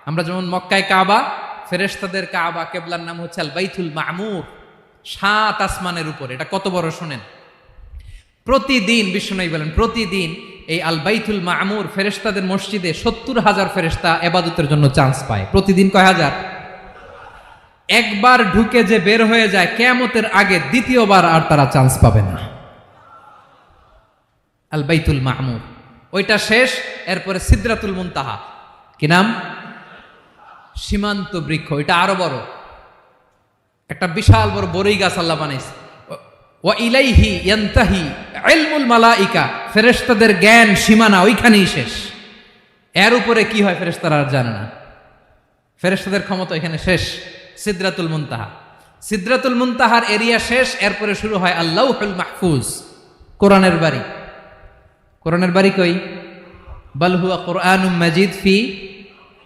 আমরা যেমন মক্কায় কাবা, ফেরেশতাদের কাবা, কেবলার নাম হচ্ছে আল বাইতুল মামুর, 7 আসমানের উপর। এটা কত বড় শোনেন। প্রতিদিন বিশ্বনবী বলেন, প্রতিদিন এই আল বাইতুল মামুর ফেরেশতাদের মসজিদে 70,000 ফেরেশতা ইবাদতের জন্য চান্স পায়। প্রতিদিন কয় হাজার? একবার ঢুকে যে বের হয়ে যায়, কিয়ামতের আগে দ্বিতীয়বার আর তারা চান্স পাবে না। আল বাইতুল মামুর ওইটা শেষ, এরপরে সিদরাতুল মুনতাহা, কি নাম? সীমান্ত বৃক্ষ। এটা আরো বড়, একটা বিশাল বড় বড়ই গাছ আল্লাহ বানাইছে। ওয়া ইলাইহি ইয়ানতাহি ইলমুল মালাইকা, ফেরেশতাদের জ্ঞান সীমানা ওইখানেই শেষ। এর উপরে কি হয় ফেরেশতারা আর জানে না। ফেরেশতাদের ক্ষমতা এখানে শেষ। সিদরাতুল মুনতাহা, সিদরাতুল মুনতাহার এরিয়া শেষ, এরপরে শুরু হয় আল্লাহুল মাহফুজ, কোরআনের বাড়ি। কোরআনের বাড়ি কই? বাল হুয়া কুরআনুম মাজিদ ফি